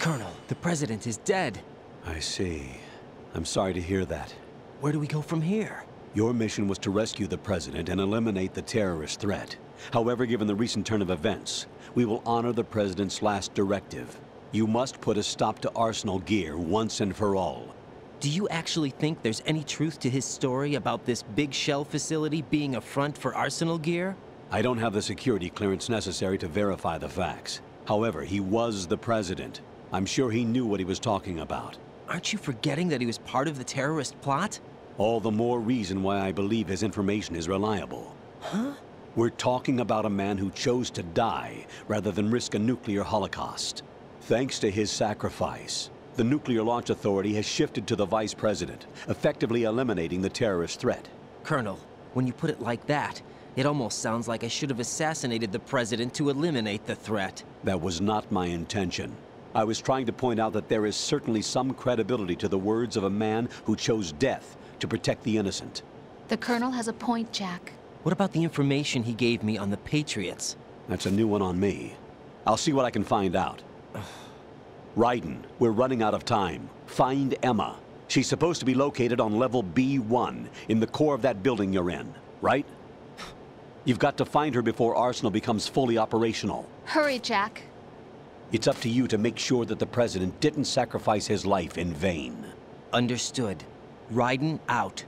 Colonel, the President is dead. I see. I'm sorry to hear that. Where do we go from here? Your mission was to rescue the President and eliminate the terrorist threat. However, given the recent turn of events, we will honor the President's last directive. You must put a stop to Arsenal Gear once and for all. Do you actually think there's any truth to his story about this big shell facility being a front for Arsenal Gear? I don't have the security clearance necessary to verify the facts. However, he was the President. I'm sure he knew what he was talking about. Aren't you forgetting that he was part of the terrorist plot? All the more reason why I believe his information is reliable. Huh? We're talking about a man who chose to die rather than risk a nuclear holocaust. Thanks to his sacrifice, the Nuclear Launch Authority has shifted to the Vice President, effectively eliminating the terrorist threat. Colonel, when you put it like that, it almost sounds like I should have assassinated the President to eliminate the threat. That was not my intention. I was trying to point out that there is certainly some credibility to the words of a man who chose death to protect the innocent. The Colonel has a point, Jack. What about the information he gave me on the Patriots? That's a new one on me. I'll see what I can find out. Raiden, we're running out of time. Find Emma. She's supposed to be located on level B1, in the core of that building you're in, right? You've got to find her before Arsenal becomes fully operational. Hurry, Jack. It's up to you to make sure that the President didn't sacrifice his life in vain. Understood. Raiden out.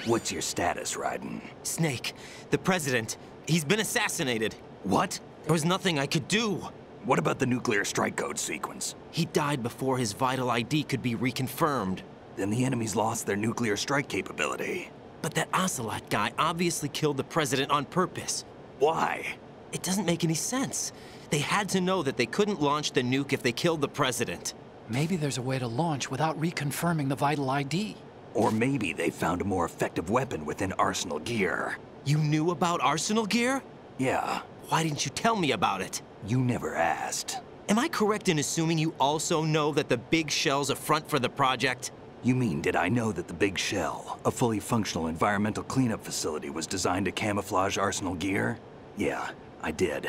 What's your status, Raiden? Snake, the President, he's been assassinated. What? There was nothing I could do. What about the nuclear strike code sequence? He died before his vital ID could be reconfirmed. Then the enemy's lost their nuclear strike capability. But that Ocelot guy obviously killed the President on purpose. Why? It doesn't make any sense. They had to know that they couldn't launch the nuke if they killed the President. Maybe there's a way to launch without reconfirming the vital ID. Or maybe they found a more effective weapon within Arsenal Gear. You knew about Arsenal Gear? Yeah. Why didn't you tell me about it? You never asked. Am I correct in assuming you also know that the Big Shell's a front for the project? You mean, did I know that the Big Shell, a fully functional environmental cleanup facility, was designed to camouflage Arsenal Gear? Yeah, I did.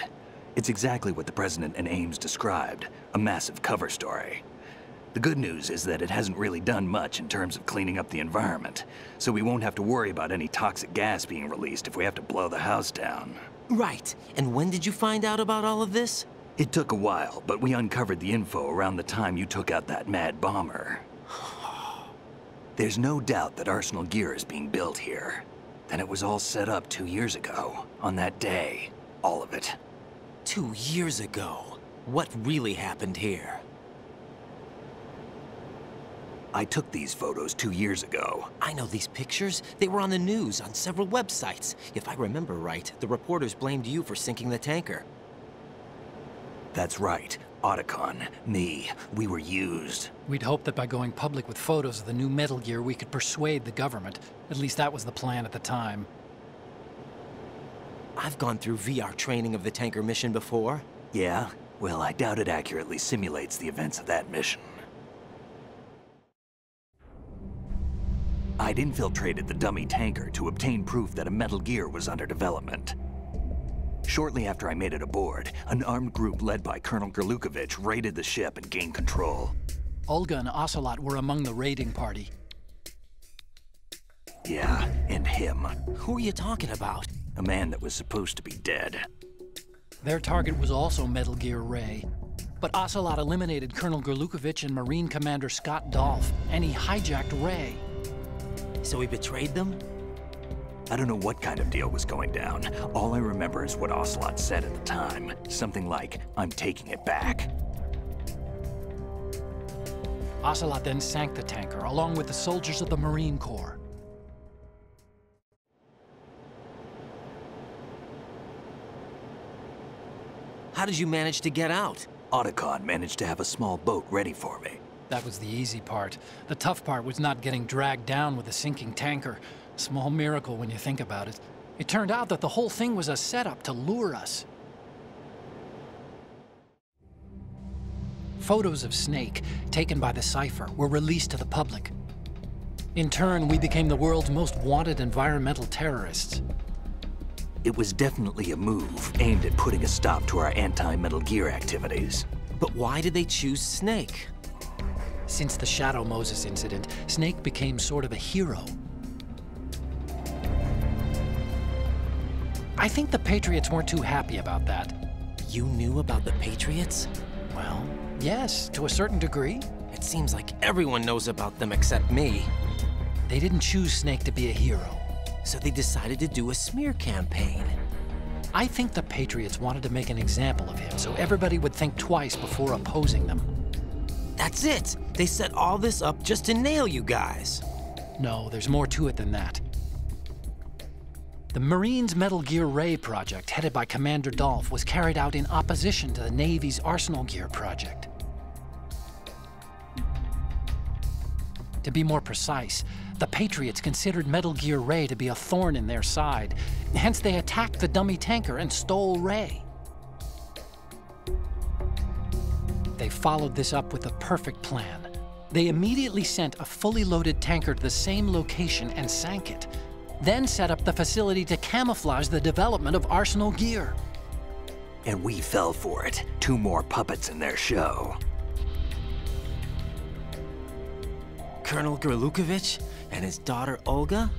It's exactly what the President and Ames described, a massive cover story. The good news is that it hasn't really done much in terms of cleaning up the environment, so we won't have to worry about any toxic gas being released if we have to blow the house down. Right. And when did you find out about all of this? It took a while, but we uncovered the info around the time you took out that mad bomber. There's no doubt that Arsenal Gear is being built here. Then it was all set up 2 years ago, on that day. All of it. 2 years ago? What really happened here? I took these photos 2 years ago. I know these pictures. They were on the news, on several websites. If I remember right, the reporters blamed you for sinking the tanker. That's right. Otacon, me, we were used. We'd hoped that by going public with photos of the new Metal Gear, we could persuade the government. At least that was the plan at the time. I've gone through VR training of the tanker mission before. Yeah? Well, I doubt it accurately simulates the events of that mission. I'd infiltrated the dummy tanker to obtain proof that a Metal Gear was under development. Shortly after I made it aboard, an armed group led by Colonel Gurlukovich raided the ship and gained control. Olga and Ocelot were among the raiding party. Yeah, and him. Who are you talking about? A man that was supposed to be dead. Their target was also Metal Gear Ray. But Ocelot eliminated Colonel Gurlukovich and Marine Commander Scott Dolph, and he hijacked Ray. So he betrayed them? I don't know what kind of deal was going down. All I remember is what Ocelot said at the time. Something like, "I'm taking it back." Ocelot then sank the tanker, along with the soldiers of the Marine Corps. How did you manage to get out? Otacon managed to have a small boat ready for me. That was the easy part. The tough part was not getting dragged down with a sinking tanker. Small miracle when you think about it. It turned out that the whole thing was a setup to lure us. Photos of Snake, taken by the Cypher, were released to the public. In turn, we became the world's most wanted environmental terrorists. It was definitely a move aimed at putting a stop to our anti-Metal Gear activities. But why did they choose Snake? Since the Shadow Moses incident, Snake became sort of a hero. I think the Patriots weren't too happy about that. You knew about the Patriots? Well, yes, to a certain degree. It seems like everyone knows about them except me. They didn't choose Snake to be a hero. So they decided to do a smear campaign. I think the Patriots wanted to make an example of him so everybody would think twice before opposing them. That's it! They set all this up just to nail you guys. No, there's more to it than that. The Marines' Metal Gear Ray project, headed by Commander Dolph, was carried out in opposition to the Navy's Arsenal Gear project. To be more precise, the Patriots considered Metal Gear Ray to be a thorn in their side. Hence, they attacked the dummy tanker and stole Ray. They followed this up with a perfect plan. They immediately sent a fully loaded tanker to the same location and sank it, then set up the facility to camouflage the development of Arsenal Gear. And we fell for it. 2 more puppets in their show. Colonel Gerlukovich and his daughter Olga?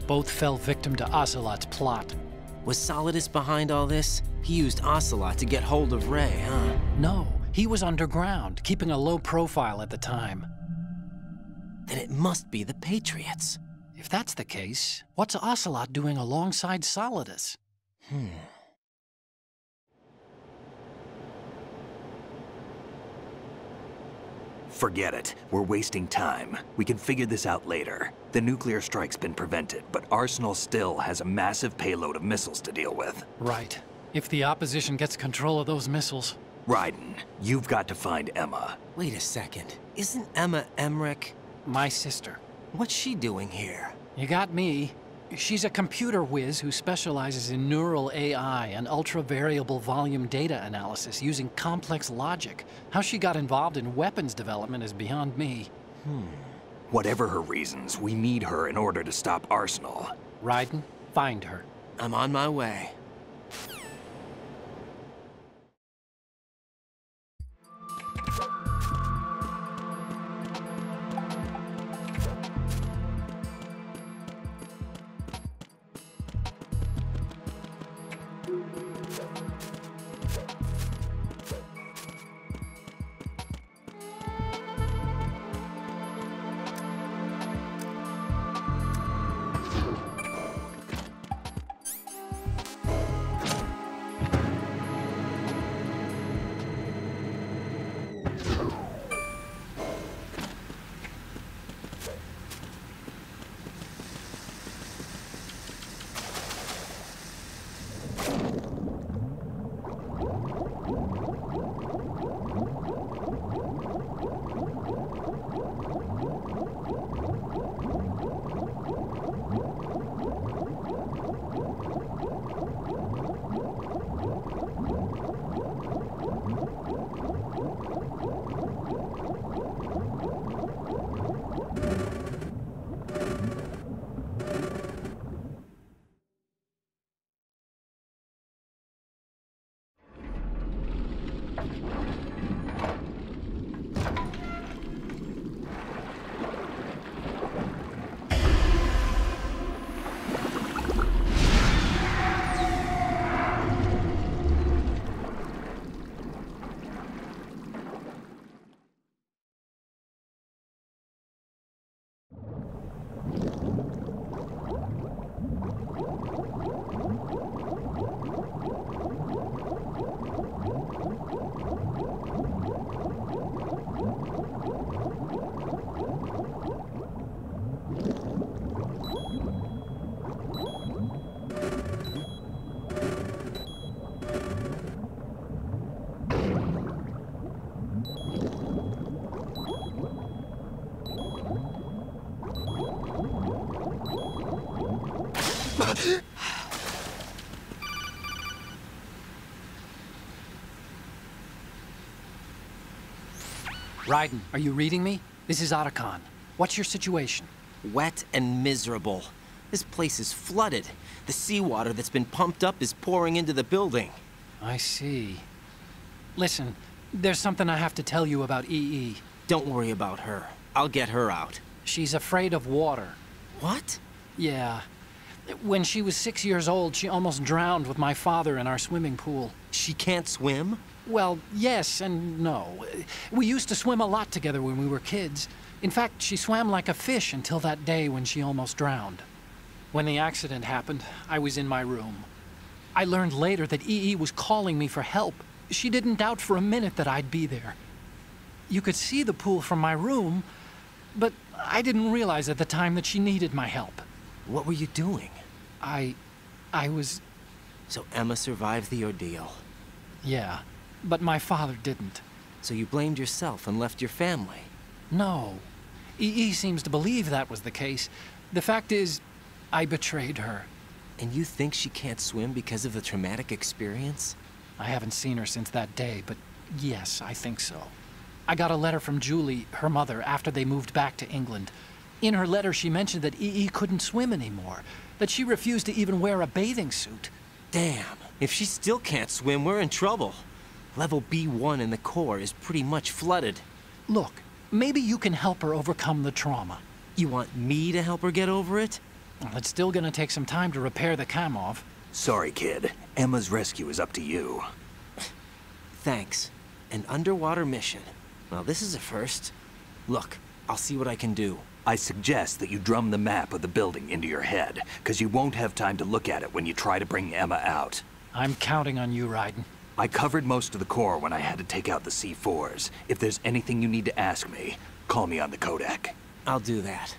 Both fell victim to Ocelot's plot. Was Solidus behind all this? He used Ocelot to get hold of Ray, huh? No, he was underground, keeping a low profile at the time. Then it must be the Patriots. If that's the case, what's Ocelot doing alongside Solidus? Forget it. We're wasting time. We can figure this out later. The nuclear strike's been prevented, but Arsenal still has a massive payload of missiles to deal with. Right. If the opposition gets control of those missiles. Raiden, you've got to find Emma. Wait a second. Isn't Emma Emmerich? My sister. What's she doing here? You got me. She's a computer whiz who specializes in neural AI and ultra-variable volume data analysis using complex logic. How she got involved in weapons development is beyond me. Whatever her reasons, we need her in order to stop Arsenal. Raiden, find her. I'm on my way. Raiden, are you reading me? This is Otacon. What's your situation? Wet and miserable. This place is flooded. The seawater that's been pumped up is pouring into the building. I see. Listen, there's something I have to tell you about EE. Don't worry about her. I'll get her out. She's afraid of water. What? Yeah. When she was 6 years old, she almost drowned with my father in our swimming pool. She can't swim? Well, yes and no. We used to swim a lot together when we were kids. In fact, she swam like a fish until that day when she almost drowned. When the accident happened, I was in my room. I learned later that EE was calling me for help. She didn't doubt for a minute that I'd be there. You could see the pool from my room, but I didn't realize at the time that she needed my help. What were you doing? I was... So Emma survived the ordeal. Yeah, but my father didn't. So you blamed yourself and left your family? No. EE seems to believe that was the case. The fact is, I betrayed her. And you think she can't swim because of the traumatic experience? I haven't seen her since that day, but yes, I think so. I got a letter from Julie, her mother, after they moved back to England. In her letter, she mentioned that EE couldn't swim anymore, that she refused to even wear a bathing suit. Damn, if she still can't swim, we're in trouble. Level B1 in the core is pretty much flooded. Look, maybe you can help her overcome the trauma. You want me to help her get over it? Well, it's still gonna take some time to repair the Kamov. Sorry, kid. Emma's rescue is up to you. Thanks. An underwater mission. Well, this is a first. Look, I'll see what I can do. I suggest that you drum the map of the building into your head, because you won't have time to look at it when you try to bring Emma out. I'm counting on you, Raiden. I covered most of the core when I had to take out the C4s. If there's anything you need to ask me, call me on the codec. I'll do that.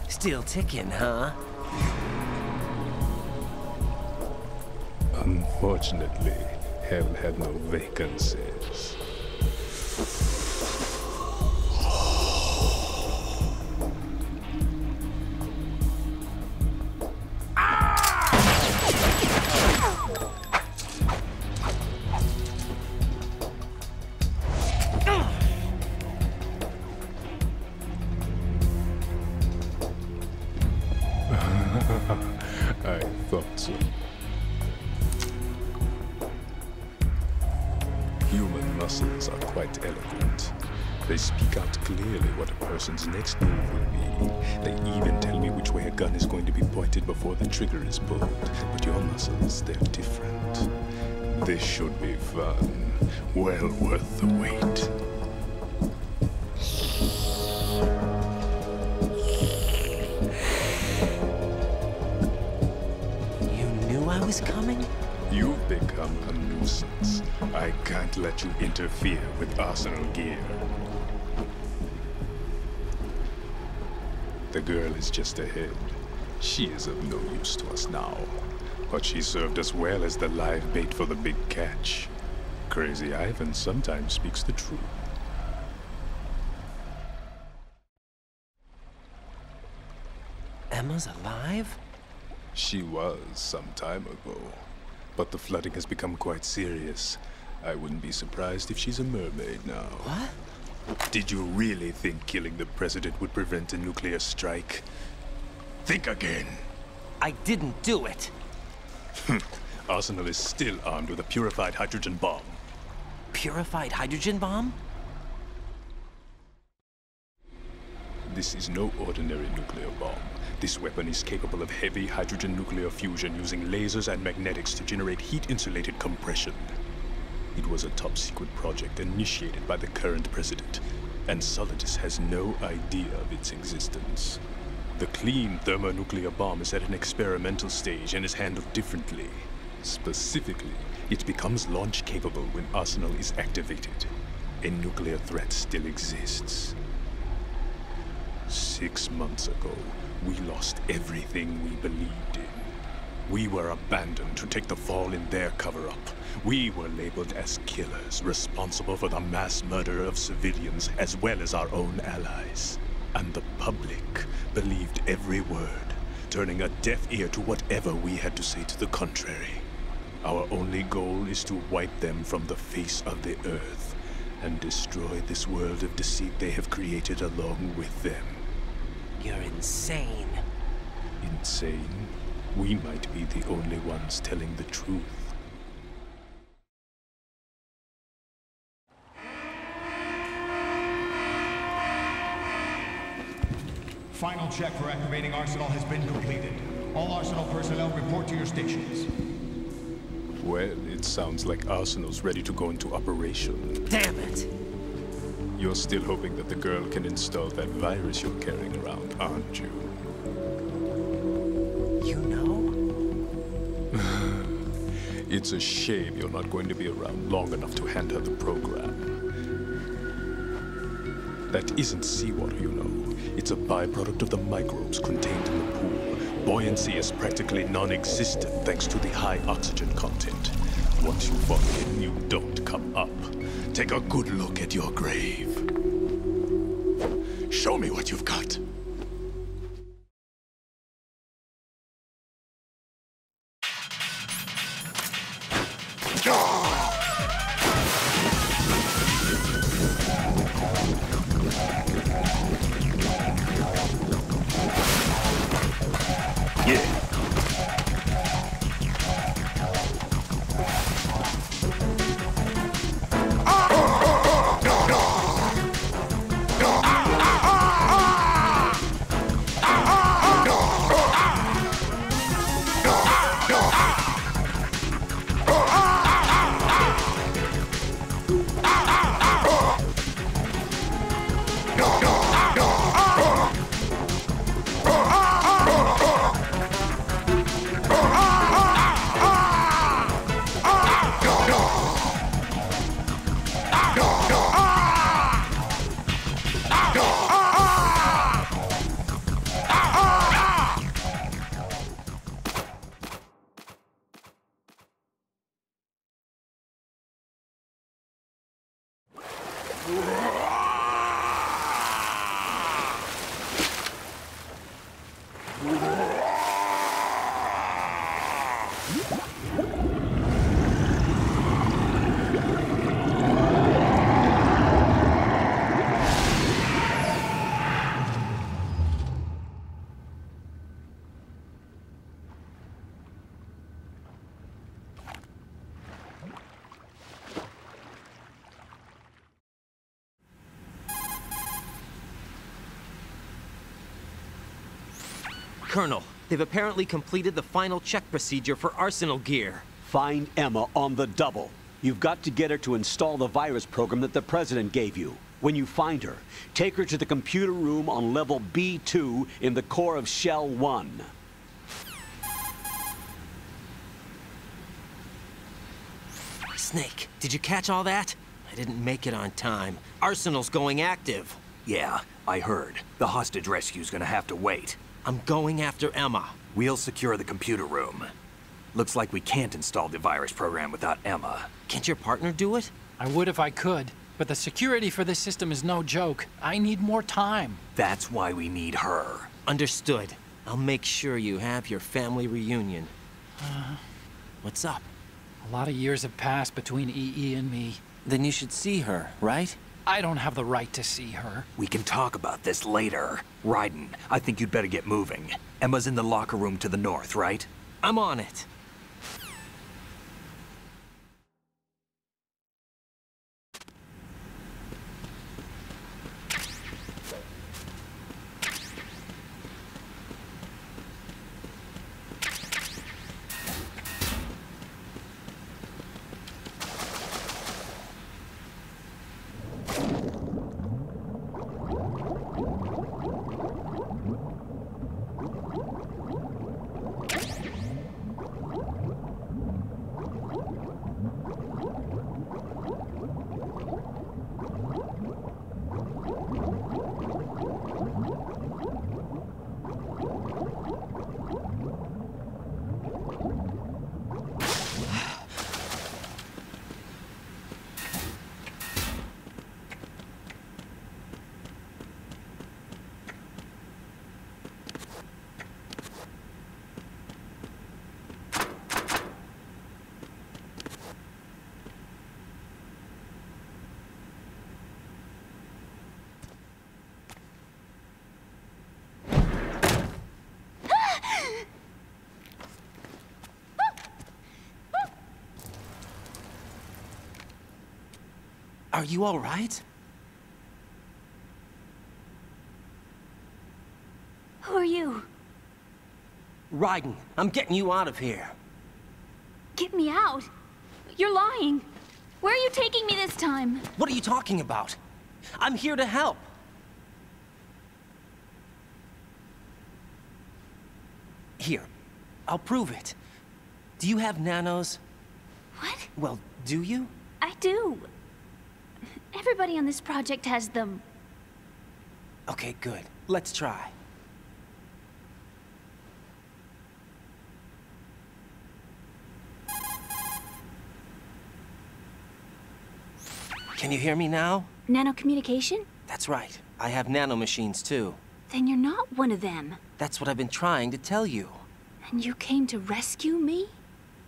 Still ticking, huh? Unfortunately, hell had no vacancies. I thought so. Human muscles are quite eloquent. They speak out clearly what a person's next move will be. They even tell me which way a gun is going to be pointed before the trigger is pulled. But your muscles, they're different. This should be fun. Well worth the wait. I was coming? You've become a nuisance. I can't let you interfere with Arsenal gear. The girl is just ahead. She is of no use to us now. But she served us well as the live bait for the big catch. Crazy Ivan sometimes speaks the truth. Emma's alive? She was some time ago, but the flooding has become quite serious. I wouldn't be surprised if she's a mermaid now. What? Did you really think killing the president would prevent a nuclear strike? Think again. I didn't do it. Arsenal is still armed with a purified hydrogen bomb. Purified hydrogen bomb? This is no ordinary nuclear bomb. This weapon is capable of heavy hydrogen nuclear fusion using lasers and magnetics to generate heat-insulated compression. It was a top-secret project initiated by the current president, and Solidus has no idea of its existence. The clean thermonuclear bomb is at an experimental stage and is handled differently. Specifically, it becomes launch-capable when Arsenal is activated. A nuclear threat still exists. 6 months ago, we lost everything we believed in. We were abandoned to take the fall in their cover-up. We were labeled as killers, responsible for the mass murder of civilians as well as our own allies. And the public believed every word, turning a deaf ear to whatever we had to say to the contrary. Our only goal is to wipe them from the face of the earth and destroy this world of deceit they have created along with them. You're insane. Insane? We might be the only ones telling the truth. Final check for activating Arsenal has been completed. All Arsenal personnel report to your stations. Well, it sounds like Arsenal's ready to go into operation. Damn it! You're still hoping that the girl can install that virus you're carrying around, aren't you? You know? It's a shame you're not going to be around long enough to hand her the program. That isn't seawater, you know. It's a byproduct of the microbes contained in the pool. Buoyancy is practically non-existent thanks to the high oxygen content. Once you fall in, you don't come up. Take a good look at your grave. Show me what you've got. Colonel, they've apparently completed the final check procedure for Arsenal gear. Find Emma on the double. You've got to get her to install the virus program that the President gave you. When you find her, take her to the computer room on level B2 in the core of Shell 1. Snake, did you catch all that? I didn't make it on time. Arsenal's going active. Yeah, I heard. The hostage rescue's gonna have to wait. I'm going after Emma. We'll secure the computer room. Looks like we can't install the virus program without Emma. Can't your partner do it? I would if I could, but the security for this system is no joke. I need more time. That's why we need her. Understood. I'll make sure you have your family reunion. What's up? A lot of years have passed between EE and me. Then you should see her, right? I don't have the right to see her. We can talk about this later. Raiden, I think you'd better get moving. Emma's in the locker room to the north, right? I'm on it. Are you all right? Who are you? Raiden, I'm getting you out of here. Get me out. You're lying. Where are you taking me this time? What are you talking about? I'm here to help. Here, I'll prove it. Do you have nanos? What? Well, do you? I do. Everybody on this project has them. Okay, good. Let's try. Can you hear me now? Nanocommunication? That's right. I have nanomachines too. Then you're not one of them. That's what I've been trying to tell you. And you came to rescue me?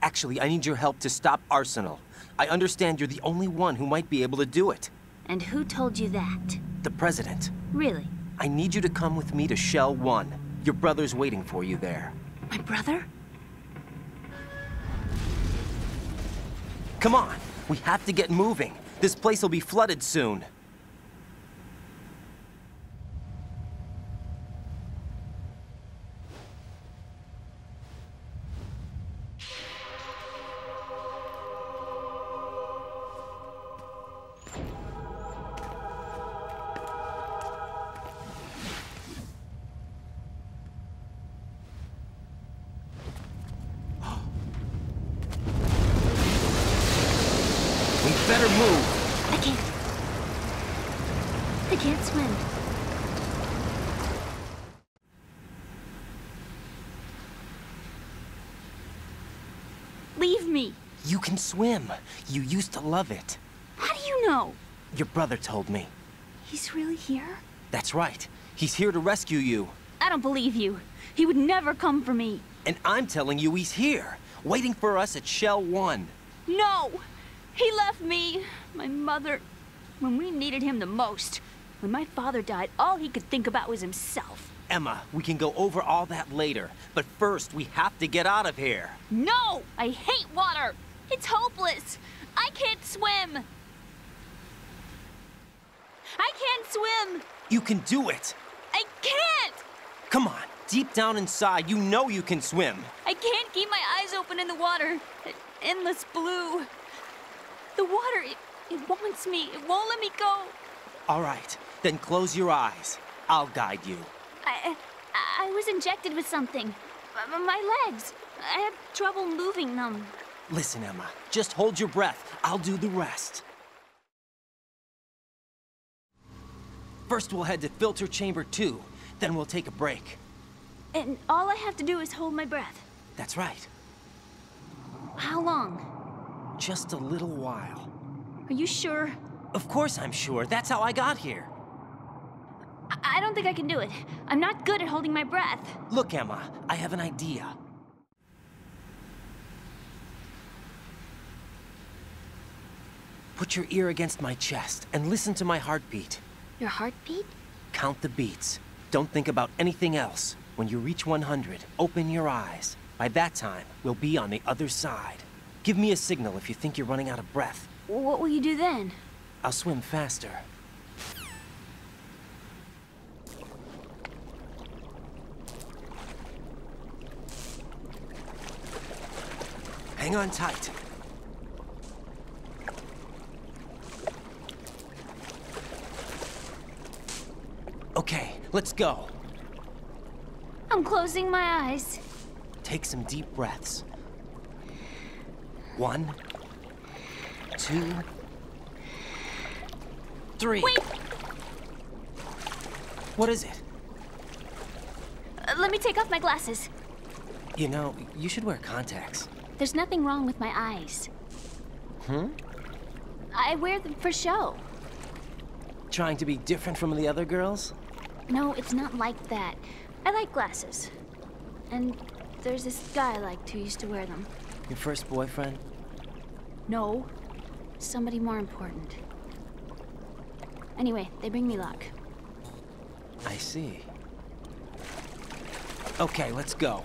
Actually, I need your help to stop Arsenal. I understand you're the only one who might be able to do it. And who told you that? The President. Really? I need you to come with me to Shell 1. Your brother's waiting for you there. My brother? Come on! We have to get moving. This place will be flooded soon. We better move. I can't swim. Leave me. You can swim. You used to love it. How do you know? Your brother told me. He's really here? That's right. He's here to rescue you. I don't believe you. He would never come for me. And I'm telling you he's here, waiting for us at Shell 1. No! He left me, my mother, when we needed him the most. When my father died, all he could think about was himself. Emma, we can go over all that later, but first we have to get out of here. No! I hate water! It's hopeless! I can't swim! I can't swim! You can do it. I can't! Come on, deep down inside, you know you can swim. I can't keep my eyes open in the water. Endless blue. The water, it wants me. It won't let me go. All right, then close your eyes. I'll guide you. I was injected with something. My legs. I have trouble moving them. Listen, Emma, just hold your breath. I'll do the rest. First, we'll head to Filter Chamber 2. Then we'll take a break. And all I have to do is hold my breath. That's right. How long? Just a little while. Are you sure? Of course I'm sure. That's how I got here. I don't think I can do it. I'm not good at holding my breath. Look, Emma, I have an idea. Put your ear against my chest and listen to my heartbeat. Your heartbeat? Count the beats. Don't think about anything else. When you reach 100, open your eyes. By that time, we'll be on the other side. Give me a signal if you think you're running out of breath. What will you do then? I'll swim faster. Hang on tight. Okay, let's go. I'm closing my eyes. Take some deep breaths. 1, 2, 3. Wait! What is it? Let me take off my glasses. You know, you should wear contacts. There's nothing wrong with my eyes. I wear them for show. Trying to be different from the other girls? No, it's not like that. I like glasses. And there's this guy I liked who used to wear them. Your first boyfriend? No. Somebody more important. Anyway, they bring me luck. I see. Okay, let's go.